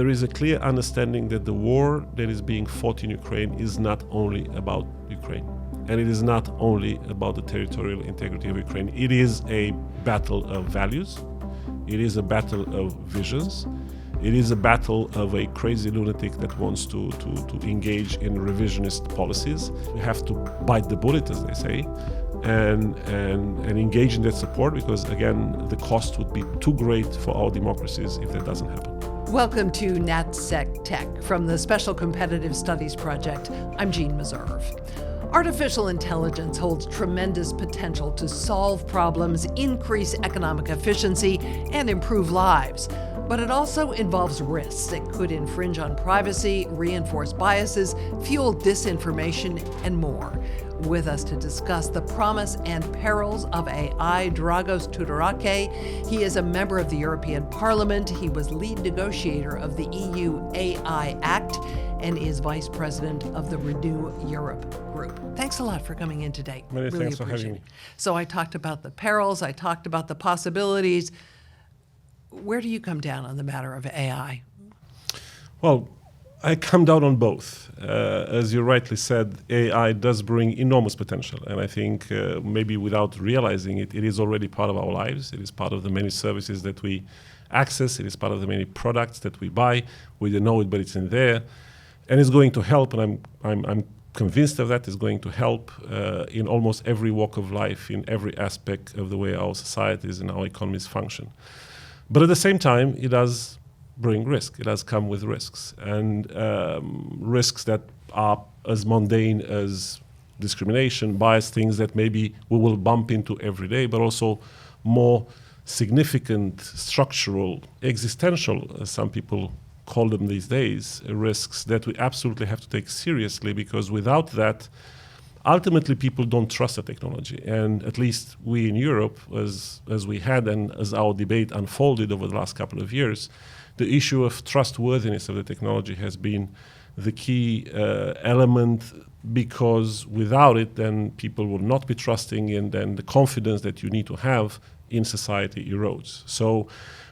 there is a clear understanding that the war that is being fought in Ukraine is not only about Ukraine. And it is not only about the territorial integrity of Ukraine. It is a battle of values. It is a battle of visions. It is a battle of a crazy lunatic that wants to engage in revisionist policies. We have to bite the bullet, as they say, and engage in that support, because, again, the cost would be too great for our democracies if that doesn't happen. Welcome to NatSec Tech from the Special Competitive Studies Project. I'm Jeanne Meserve. Artificial intelligence holds tremendous potential to solve problems, increase economic efficiency, and improve lives. But it also involves risks. It could infringe on privacy, reinforce biases, fuel disinformation, and more. With us to discuss the promise and perils of AI, Dragos Tudorache. He is a member of the European Parliament. He was lead negotiator of the EU AI Act and is vice president of the Renew Europe group. Thanks a lot for coming in today. Many thanks for having me. So I talked about the perils, I talked about the possibilities. Where do you come down on the matter of AI? Well, I come down on both. As you rightly said, AI does bring enormous potential. And I think maybe without realizing it, it is already part of our lives. It is part of the many services that we access. It is part of the many products that we buy. We don't know it, but it's in there. And it's going to help, and I'm convinced of that, it's going to help in almost every walk of life, in every aspect of the way our societies and our economies function. But at the same time, it does bring risk. It does come with risks, and risks that are as mundane as discrimination, bias, things that maybe we will bump into every day, but also more significant, structural, existential, as some people call them these days, risks that we absolutely have to take seriously, because without that, ultimately people don't trust the technology. And at least we in Europe, as we had and as our debate unfolded over the last couple of years, the issue of trustworthiness of the technology has been the key element, because without it, then people will not be trusting, and then the confidence that you need to have in society erodes. So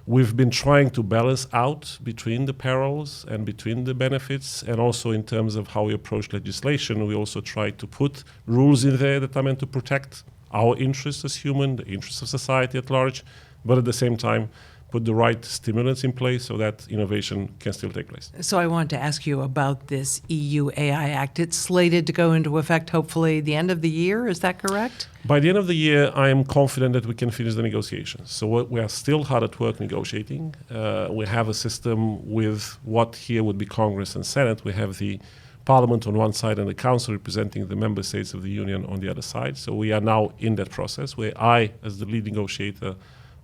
we've been trying to balance out between the perils and between the benefits, and also in terms of how we approach legislation, we also try to put rules in there that are meant to protect our interests as human, the interests of society at large, but at the same time put the right stimulants in place so that innovation can still take place. So I wanted to ask you about this EU AI Act. It's slated to go into effect hopefully the end of the year, is that correct? By the end of the year, I am confident that we can finish the negotiations. So we are still hard at work negotiating. We have a system with what here would be Congress and Senate. We have the Parliament on one side and the Council representing the member states of the Union on the other side. So we are now in that process where I, as the lead negotiator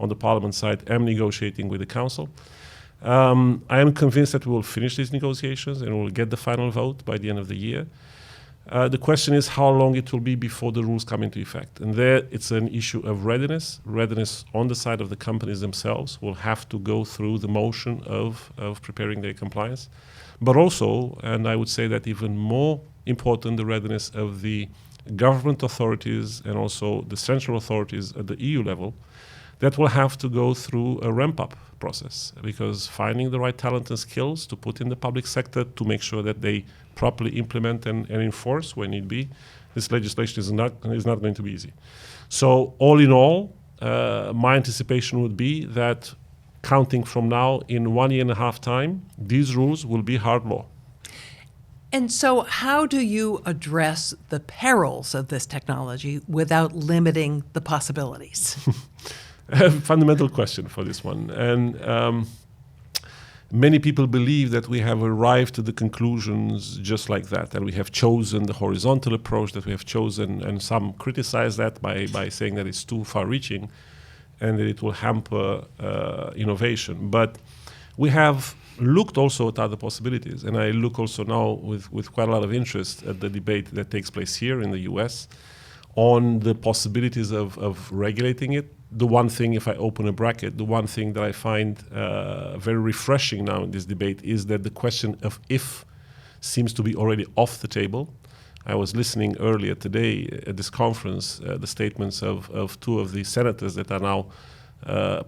on the Parliament side, am negotiating with the Council. I am convinced that we will finish these negotiations and we will get the final vote by the end of the year. The question is how long it will be before the rules come into effect. And there it's an issue of readiness. Readiness on the side of the companies themselves will have to go through the motion of preparing their compliance. But also, and I would say that even more important, the readiness of the government authorities and also the central authorities at the EU level, that will have to go through a ramp-up process, because finding the right talent and skills to put in the public sector to make sure that they properly implement and enforce when need be, this legislation is not going to be easy. So all in all, my anticipation would be that counting from now, in 1 year and a half time, these rules will be hard law. And so how do you address the perils of this technology without limiting the possibilities? A fundamental question for this one. And many people believe that we have arrived to the conclusions just like that, and we have chosen the horizontal approach that we have chosen, and some criticize that by saying that it's too far-reaching and that it will hamper innovation. But we have looked also at other possibilities, and I look also now with quite a lot of interest at the debate that takes place here in the US on the possibilities of regulating it. The one thing, if I open a bracket, the one thing that I find very refreshing now in this debate is that the question of if seems to be already off the table. I was listening earlier today at this conference, the statements of two of the senators that are now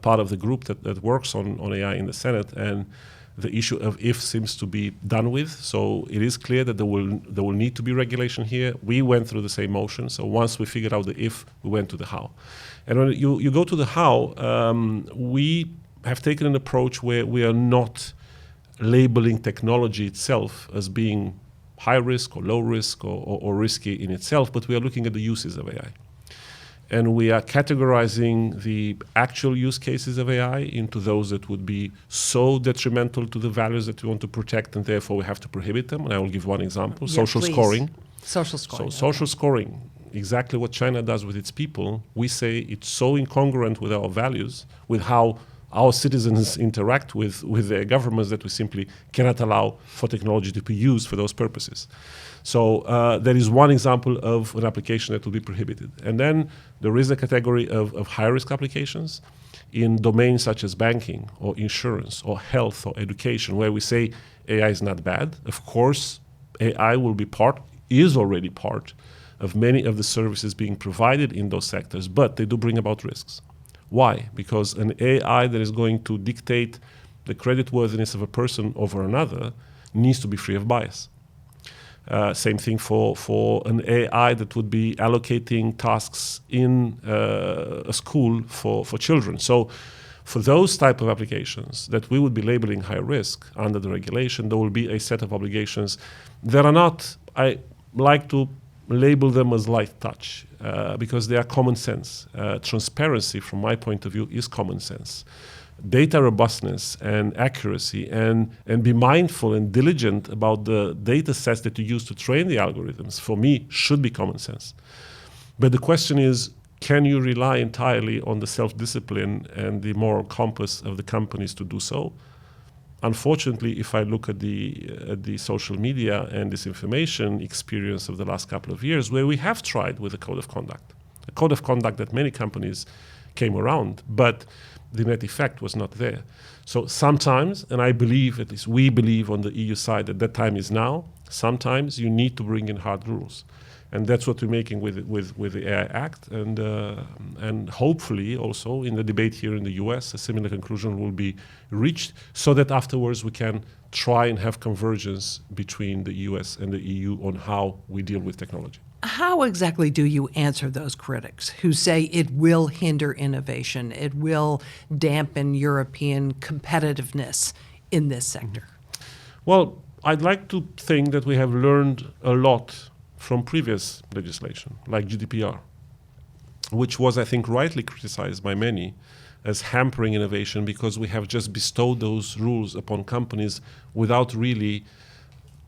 part of the group that works on AI in the Senate, and The issue of if seems to be done with, so it is clear that there will need to be regulation here. We went through the same motion, so once we figured out the if, we went to the how. And when you go to the how, we have taken an approach where we are not labeling technology itself as being high risk or low risk or risky in itself, but we are looking at the uses of AI. And we are categorizing the actual use cases of AI into those that would be so detrimental to the values that we want to protect, and therefore we have to prohibit them. And I will give one example, social please. scoring. Social scoring. So social scoring, exactly what China does with its people, we say it's so incongruent with our values, with how our citizens interact with their governments, that we simply cannot allow for technology to be used for those purposes. So that is one example of an application that will be prohibited. And then there is a category of high-risk applications in domains such as banking or insurance or health or education, where we say AI is not bad. Of course, AI will be is already part of many of the services being provided in those sectors, but they do bring about risks. Why? Because an AI that is going to dictate the creditworthiness of a person over another needs to be free of bias. Same thing for an AI that would be allocating tasks in a school for children. So for those type of applications that we would be labeling high risk under the regulation, there will be a set of obligations that are not, I like to label them as light touch because they are common sense. Transparency, from my point of view, is common sense. Data robustness and accuracy and be mindful and diligent about the data sets that you use to train the algorithms, for me, should be common sense. But the question is, can you rely entirely on the self-discipline and the moral compass of the companies to do so? Unfortunately, if I look at the social media and disinformation experience of the last couple of years, where we have tried with a code of conduct that many companies came around, but the net effect was not there. So sometimes, and I believe, at least we believe on the EU side, that time is now, sometimes you need to bring in hard rules. And that's what we're making with the AI Act. And hopefully also in the debate here in the US, a similar conclusion will be reached so that afterwards we can try and have convergence between the US and the EU on how we deal with technology. How exactly do you answer those critics who say it will hinder innovation, it will dampen European competitiveness in this sector? Well, I'd like to think that we have learned a lot from previous legislation, like GDPR, which was, I think, rightly criticized by many as hampering innovation because we have just bestowed those rules upon companies without really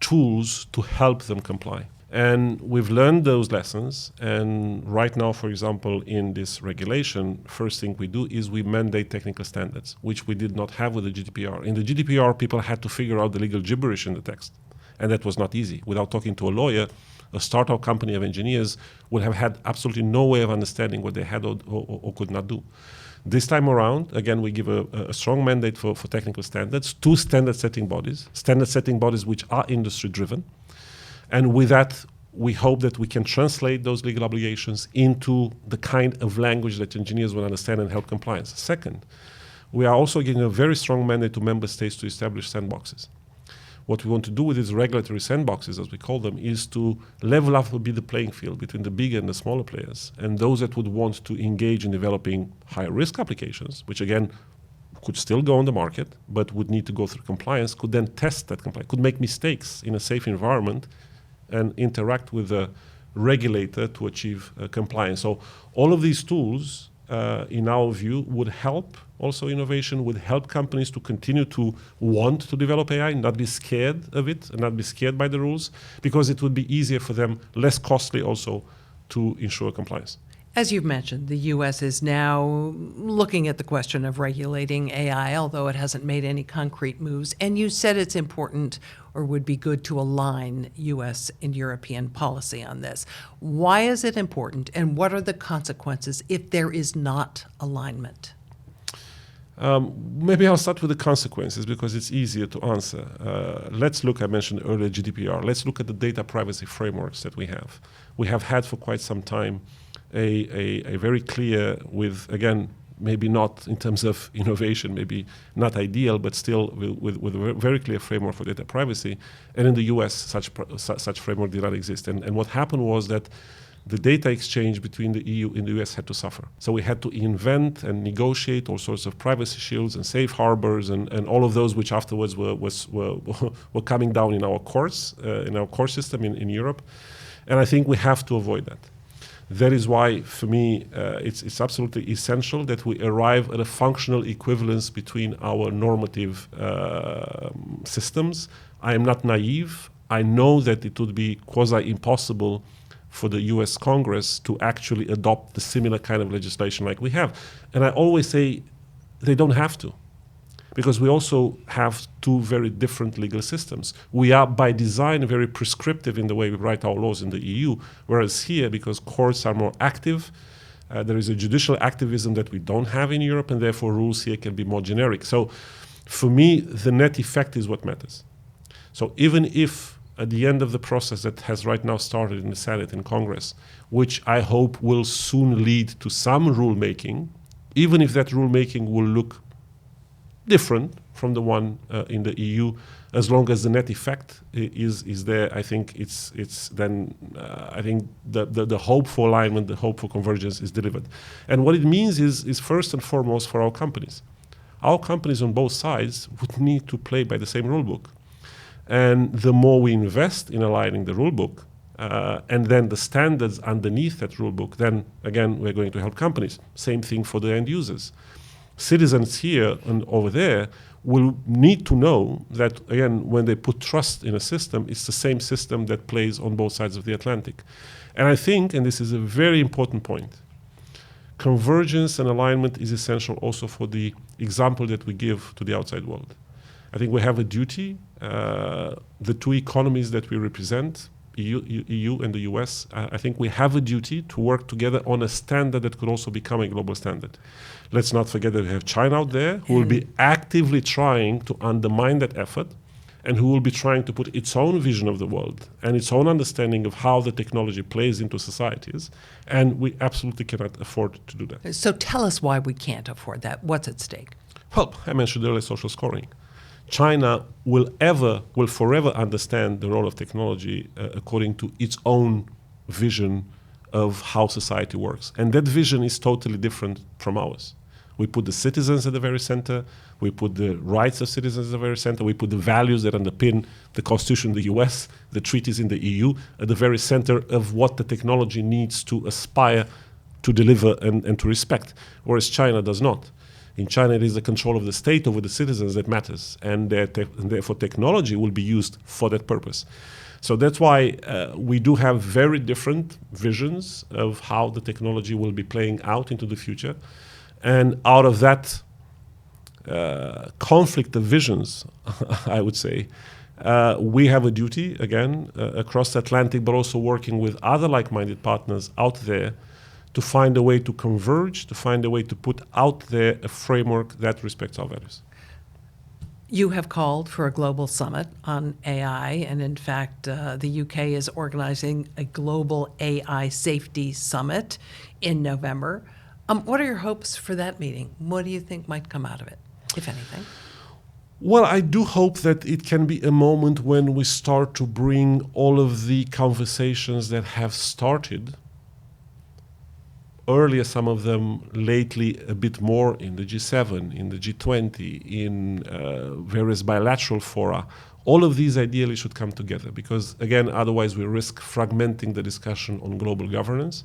tools to help them comply. And we've learned those lessons, and right now, for example, in this regulation, first thing we do is we mandate technical standards, which we did not have with the GDPR. In the GDPR, people had to figure out the legal gibberish in the text, and that was not easy. Without talking to a lawyer, a startup company of engineers would have had absolutely no way of understanding what they had or could not do. This time around, again, we give a strong mandate for technical standards, two standard setting bodies which are industry driven. And with that, we hope that we can translate those legal obligations into the kind of language that engineers will understand and help compliance. Second, we are also giving a very strong mandate to member states to establish sandboxes. What we want to do with these regulatory sandboxes, as we call them, is to level up the playing field between the bigger and the smaller players, and those that would want to engage in developing high-risk applications, which again could still go on the market, but would need to go through compliance, could then test that compliance, could make mistakes in a safe environment, and interact with the regulator to achieve compliance. So all of these tools, in our view, would help also innovation, would help companies to continue to want to develop AI, not be scared of it, and not be scared by the rules, because it would be easier for them, less costly also, to ensure compliance. As you've mentioned, the U.S. is now looking at the question of regulating AI, although it hasn't made any concrete moves. And you said it's important or would be good to align U.S. and European policy on this. Why is it important, and what are the consequences if there is not alignment? Maybe I'll start with the consequences because it's easier to answer. Let's look, I mentioned earlier GDPR. Let's look at the data privacy frameworks that we have. We have had for quite some time a very clear, with, again, maybe not in terms of innovation, maybe not ideal, but still with a very clear framework for data privacy. And in the US, such framework did not exist. And what happened was that the data exchange between the EU and the US had to suffer. So we had to invent and negotiate all sorts of privacy shields and safe harbors and all of those which afterwards were coming down in our courts, in our court system in Europe. And I think we have to avoid that. That is why, for me, it's absolutely essential that we arrive at a functional equivalence between our normative systems. I am not naive. I know that it would be quasi-impossible for the US Congress to actually adopt the similar kind of legislation like we have. And I always say they don't have to, because we also have two very different legal systems. We are by design very prescriptive in the way we write our laws in the EU, whereas here, because courts are more active, there is a judicial activism that we don't have in Europe, and therefore rules here can be more generic. So for me, the net effect is what matters. So even if at the end of the process that has right now started in the Senate and Congress, which I hope will soon lead to some rulemaking, even if that rulemaking will look different from the one in the EU, as long as the net effect is there, I think it's then I think the hope for alignment, the hope for convergence is delivered. And what it means is first and foremost for our companies. Our companies on both sides would need to play by the same rule book. And the more we invest in aligning the rule book and then the standards underneath that rule book, then again, we're going to help companies. Same thing for the end users. Citizens here and over there will need to know that, again, when they put trust in a system, it's the same system that plays on both sides of the Atlantic. And I think, and this is a very important point, convergence and alignment is essential also for the example that we give to the outside world. I think we have a duty, the two economies that we represent, EU and the US, I think we have a duty to work together on a standard that could also become a global standard. Let's not forget that we have China out there who will be actively trying to undermine that effort and who will be trying to put its own vision of the world and its own understanding of how the technology plays into societies. And we absolutely cannot afford to do that. So tell us why we can't afford that. What's at stake? Well, I mentioned earlier social scoring. China will forever understand the role of technology according to its own vision of how society works. And that vision is totally different from ours. We put the citizens at the very center. We put the rights of citizens at the very center. We put the values that underpin the Constitution in the US, the treaties in the EU, at the very center of what the technology needs to aspire to deliver and to respect, whereas China does not. In China, it is the control of the state over the citizens that matters, and therefore technology will be used for that purpose. So that's why we do have very different visions of how the technology will be playing out into the future. And out of that conflict of visions, I would say, we have a duty, again, across the Atlantic, but also working with other like-minded partners out there to find a way to converge, to find a way to put out there a framework that respects our values. You have called for a global summit on AI, and in fact, the UK is organizing a global AI safety summit in November. What are your hopes for that meeting? What do you think might come out of it, if anything? Well, I do hope that it can be a moment when we start to bring all of the conversations that have started earlier, some of them lately a bit more in the G7, in the G20, in various bilateral fora. All of these ideally should come together because, again, otherwise we risk fragmenting the discussion on global governance.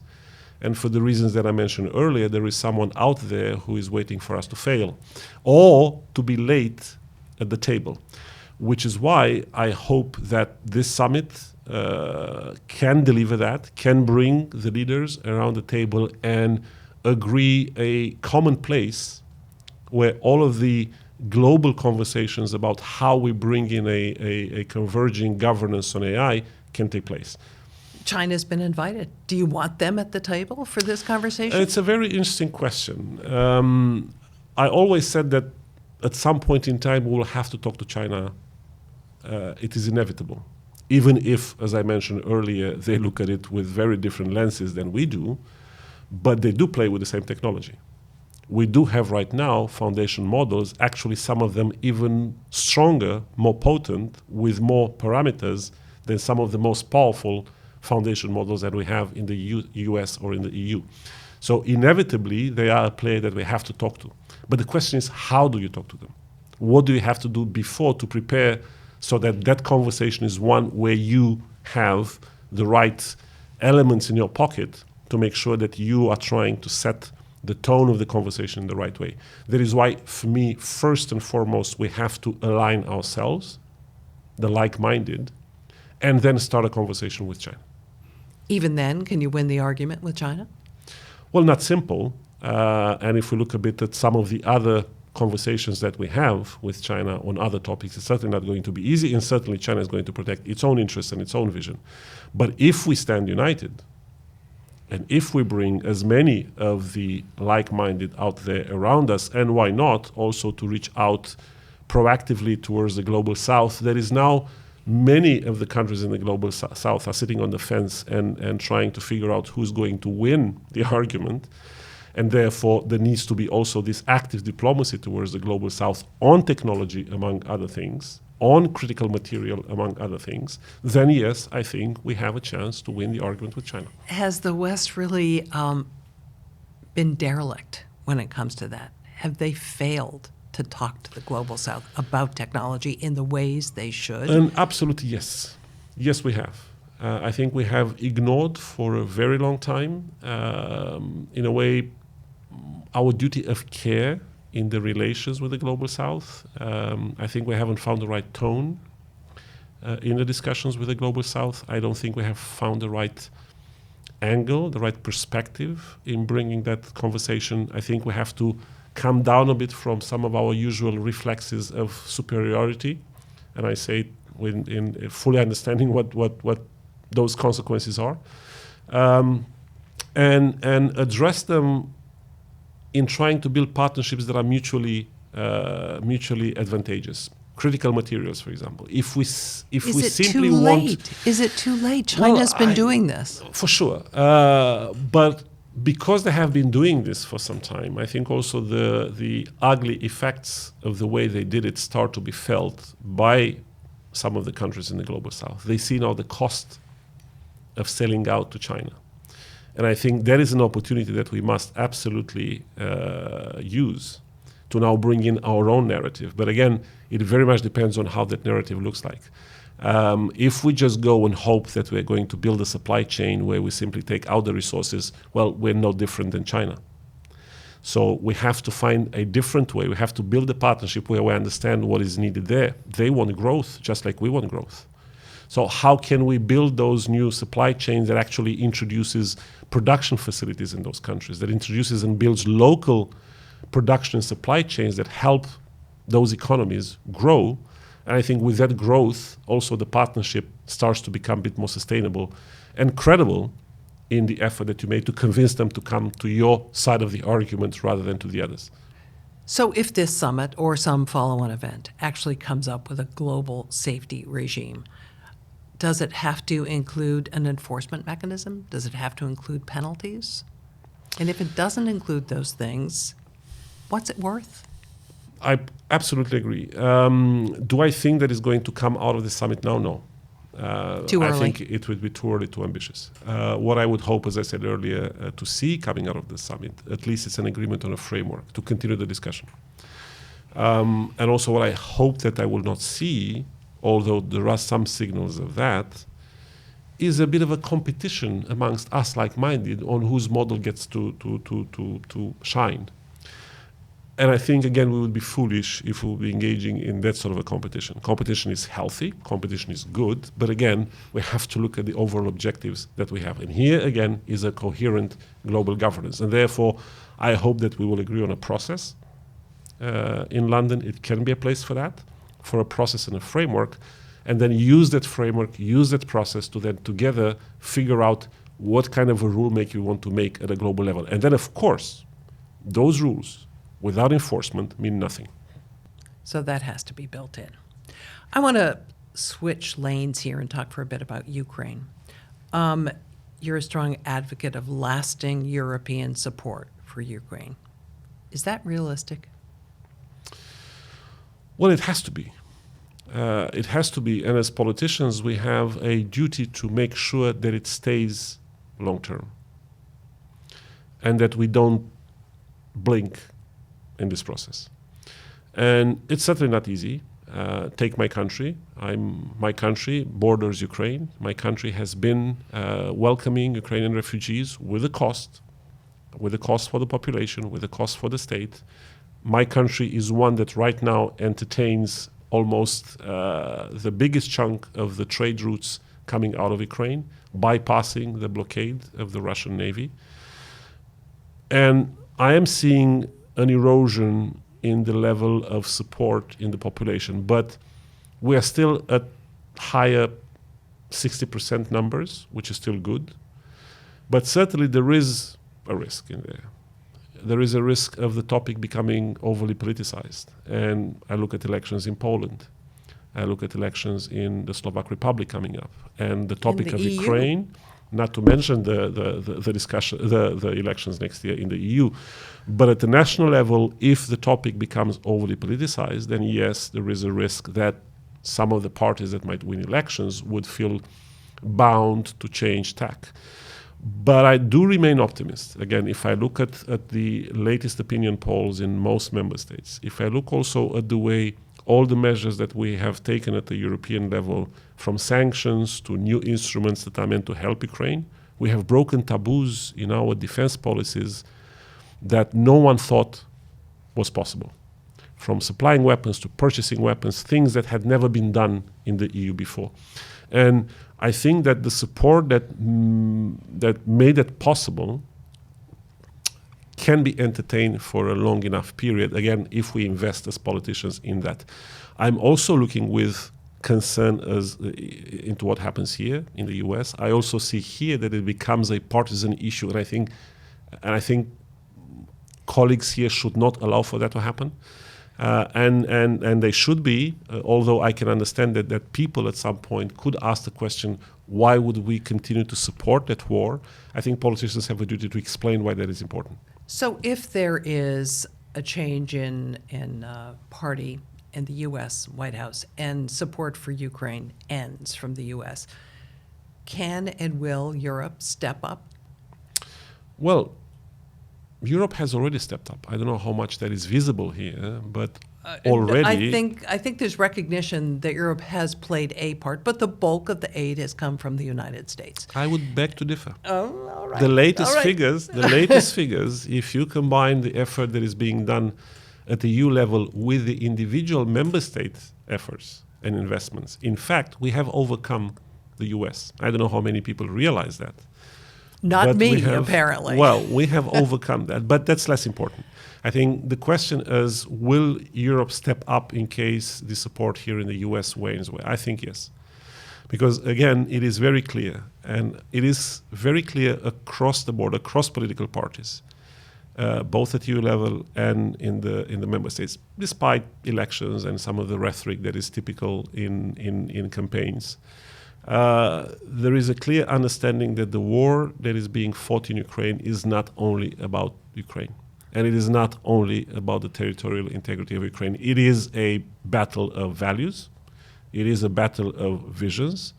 And for the reasons that I mentioned earlier, there is someone out there who is waiting for us to fail or to be late at the table, which is why I hope that this summit can deliver that, can bring the leaders around the table and agree a common place where all of the global conversations about how we bring in a converging governance on AI can take place. China's been invited. Do you want them at the table for this conversation? It's a very interesting question. I always said that at some point in time we will have to talk to China. It is inevitable. Even if, as I mentioned earlier, they look at it with very different lenses than we do, but they do play with the same technology. we do have right now foundation models, actually some of them even stronger, more potent, with more parameters than some of the most powerful foundation models that we have in the US or in the EU. So inevitably, they are a player that we have to talk to. But the question is, how do you talk to them? What do you have to do before to prepare so that that conversation is one where you have the right elements in your pocket to make sure that you are trying to set the tone of the conversation in the right way? That is why, for me, first and foremost, we have to align ourselves, the like-minded, and then start a conversation with China. Even then, can you win the argument with China? Well, not simple. And if we look a bit at some of the other conversations that we have with China on other topics, it's certainly not going to be easy, and certainly China is going to protect its own interests and its own vision. But if we stand united, and if we bring as many of the like-minded out there around us, and why not also to reach out proactively towards the global south, there is now many of the countries in the global south are sitting on the fence and trying to figure out who's going to win the argument. And therefore, there needs to be also this active diplomacy towards the global south on technology, among other things, on critical material, among other things. Then, yes, I think we have a chance to win the argument with China. Has the West really been derelict when it comes to that? Have they failed to talk to the global south about technology in the ways they should? Absolutely, yes. Yes, we have. I think we have ignored for a very long time, in a way, our duty of care in the relations with the global south. I think we haven't found the right tone in the discussions with the global south. I don't think we have found the right angle, the right perspective in bringing that conversation. I think we have to come down a bit from some of our usual reflexes of superiority, and I say it in fully understanding what those consequences are, and address them in trying to build partnerships that are mutually advantageous. Critical materials, for example. If we simply want, is it too late? China's been doing this for sure, but because they have been doing this for some time, I think also the ugly effects of the way they did it start to be felt by some of the countries in the global south. They see now the cost of selling out to China. And I think that is an opportunity that we must absolutely use to now bring in our own narrative. But again, it very much depends on how that narrative looks like. If we just go and hope that we're going to build a supply chain where we simply take out the resources, well, we're no different than China. So we have to find a different way. We have to build a partnership where we understand what is needed there. They want growth just like we want growth. So how can we build those new supply chains that actually introduces production facilities in those countries, that introduces and builds local production and supply chains that help those economies grow? And I think with that growth, also the partnership starts to become a bit more sustainable and credible in the effort that you made to convince them to come to your side of the argument rather than to the others. So if this summit or some follow-on event actually comes up with a global safety regime, does it have to include an enforcement mechanism? Does it have to include penalties? And if it doesn't include those things, what's it worth? I absolutely agree. Do I think that is going to come out of the summit now? No. Too early. I think it would be too early, too ambitious. What I would hope, as I said earlier, to see coming out of the summit, at least it's an agreement on a framework to continue the discussion. And also what I hope that I will not see, although there are some signals of that, is a bit of a competition amongst us like-minded on whose model gets to shine. And I think, again, we would be foolish if we would be engaging in that sort of a competition. Competition is healthy, competition is good, but again, we have to look at the overall objectives that we have. And here, again, is a coherent global governance. And therefore, I hope that we will agree on a process. In London, it can be a place for that, for a process and a framework, and then use that framework, use that process to then together figure out what kind of a rulemaking we want to make at a global level. And then, of course, those rules, without enforcement, mean nothing. So that has to be built in. I want to switch lanes here and talk for a bit about Ukraine. You're a strong advocate of lasting European support for Ukraine. Is that realistic? Well, it has to be. It has to be. And as politicians, we have a duty to make sure that it stays long term and that we don't blink in this process. And it's certainly not easy. Take my country. My country borders Ukraine. My country has been welcoming Ukrainian refugees with a cost for the population, with a cost for the state. My country is one that right now entertains almost the biggest chunk of the trade routes coming out of Ukraine, bypassing the blockade of the Russian Navy. And I am seeing an erosion in the level of support in the population, but we are still at higher 60% numbers, which is still good. But certainly there is a risk in there. There is a risk of the topic becoming overly politicized. And I look at elections in Poland. I look at elections in the Slovak Republic coming up. And the topic of EU. Ukraine, not to mention the discussion, the elections next year in the EU. But at the national level, if the topic becomes overly politicized, then yes, there is a risk that some of the parties that might win elections would feel bound to change tack. But I do remain optimist. Again, if I look at the latest opinion polls in most member states, if I look also at the way all the measures that we have taken at the European level, from sanctions to new instruments that are meant to help Ukraine, we have broken taboos in our defense policies that no one thought was possible. From supplying weapons to purchasing weapons, things that had never been done in the EU before. And I think that the support that made it possible can be entertained for a long enough period, again, if we invest as politicians in that. I'm also looking with concern into what happens here in the US. I also see here that it becomes a partisan issue, and I think colleagues here should not allow for that to happen. And they should be, although I can understand that people at some point could ask the question, why would we continue to support that war? I think politicians have a duty to explain why that is important. So if there is a change in party in the U.S. White House and support for Ukraine ends from the U.S., can and will Europe step up? Well, Europe has already stepped up. I don't know how much that is visible here, but already. I think there's recognition that Europe has played a part, but the bulk of the aid has come from the United States. I would beg to differ. Oh, all right. The latest All right. figures, if you combine the effort that is being done at the EU level with the individual member state efforts and investments, in fact, we have overcome the US. I don't know how many people realize that. Not But me, we have, apparently. Well, we have overcome that, but that's less important. I think the question is, will Europe step up in case the support here in the US wanes away? I think yes. Because again, it is very clear, and it is very clear across the board, across political parties, both at EU level and in the member states, despite elections and some of the rhetoric that is typical in campaigns. There is a clear understanding that the war that is being fought in Ukraine is not only about Ukraine, and it is not only about the territorial integrity of Ukraine. It is a battle of values. It is a battle of visions.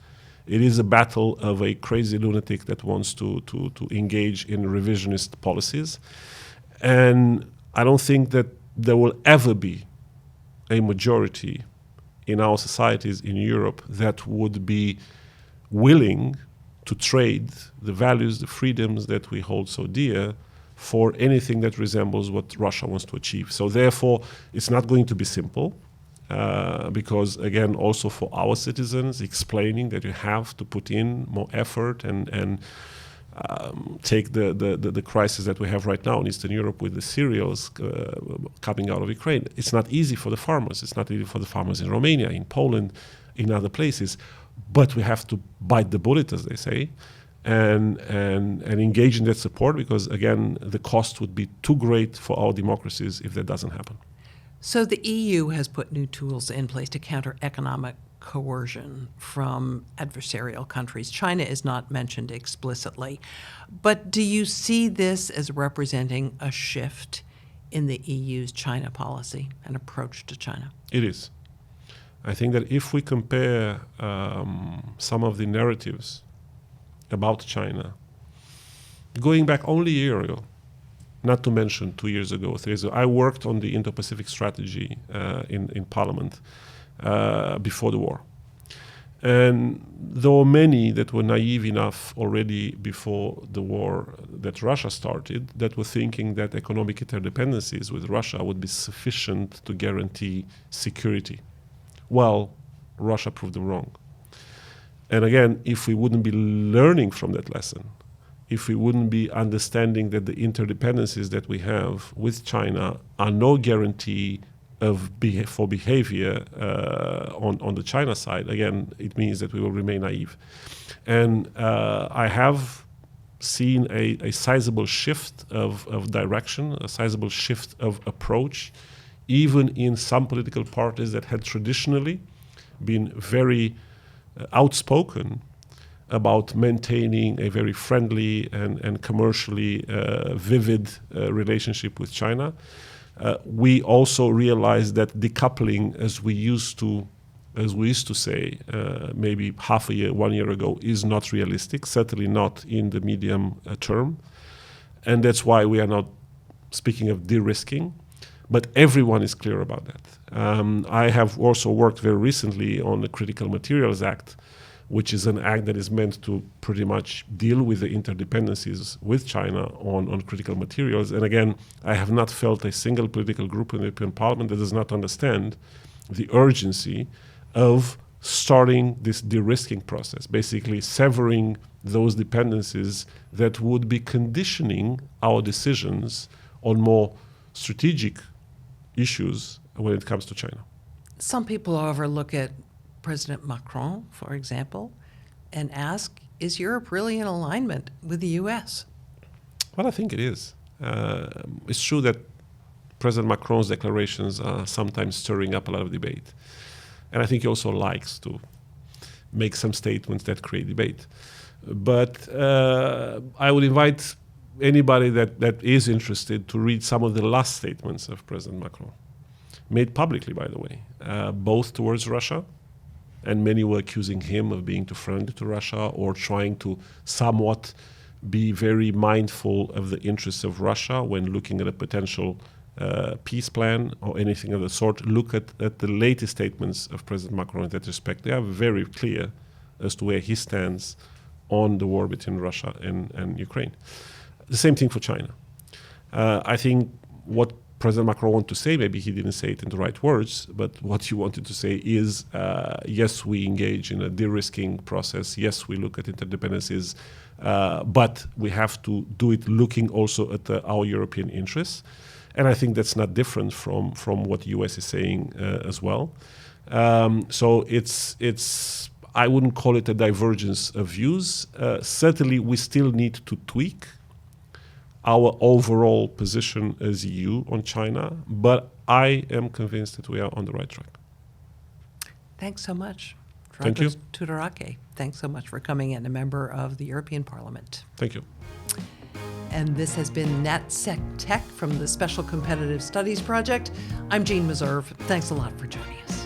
It is a battle of a crazy lunatic that wants to engage in revisionist policies. And I don't think that there will ever be a majority in our societies in Europe that would be willing to trade the values, the freedoms that we hold so dear for anything that resembles what Russia wants to achieve. So therefore, it's not going to be simple because, again, also for our citizens, explaining that you have to put in more effort and take the crisis that we have right now in Eastern Europe with the cereals coming out of Ukraine. It's not easy for the farmers. It's not easy for the farmers in Romania, in Poland, in other places. But we have to bite the bullet, as they say, and engage in that support because, again, the cost would be too great for our democracies if that doesn't happen. So the EU has put new tools in place to counter economic coercion from adversarial countries. China is not mentioned explicitly. But do you see this as representing a shift in the EU's China policy and approach to China? It is. I think that if we compare some of the narratives about China, going back only a year ago, not to mention 2 years ago, 3 years ago, I worked on the Indo-Pacific strategy in Parliament before the war. And there were many that were naive enough already before the war that Russia started that were thinking that economic interdependencies with Russia would be sufficient to guarantee security. Well, Russia proved them wrong. And again, if we wouldn't be learning from that lesson, if we wouldn't be understanding that the interdependencies that we have with China are no guarantee for behavior on the China side, again, it means that we will remain naive. And I have seen a sizable shift of direction, a sizable shift of approach, even in some political parties that had traditionally been very outspoken about maintaining a very friendly and commercially vivid relationship with China. We also realized that decoupling, as we used to say, maybe half a year, 1 year ago, is not realistic. Certainly not in the medium term, and that's why we are not speaking of de-risking. But everyone is clear about that. I have also worked very recently on the Critical Materials Act, which is an act that is meant to pretty much deal with the interdependencies with China on critical materials. And again, I have not felt a single political group in the European Parliament that does not understand the urgency of starting this de-risking process, basically severing those dependencies that would be conditioning our decisions on more strategic issues when it comes to China. Some people overlook at President Macron, for example, and ask, is Europe really in alignment with the U.S.? Well, I think it is. It's true that President Macron's declarations are sometimes stirring up a lot of debate. And I think he also likes to make some statements that create debate. But I would invite anybody that is interested to read some of the last statements of President Macron, made publicly, by the way, both towards Russia, and many were accusing him of being too friendly to Russia or trying to somewhat be very mindful of the interests of Russia when looking at a potential peace plan or anything of the sort. Look at the latest statements of President Macron in that respect. They are very clear as to where he stands on the war between Russia and Ukraine. The same thing for China. I think what President Macron wanted to say, maybe he didn't say it in the right words, but what he wanted to say is, yes, we engage in a de-risking process. Yes, we look at interdependencies, but we have to do it looking also at our European interests. And I think that's not different from what the US is saying as well. So it's I wouldn't call it a divergence of views. Certainly, we still need to tweak our overall position as EU on China, but I am convinced that we are on the right track. Thanks so much. Thank you. Dragos Tudorache, thanks so much for coming in, a member of the European Parliament. Thank you. And this has been NatSec Tech from the Special Competitive Studies Project. I'm Jeanne Meserve. Thanks a lot for joining us.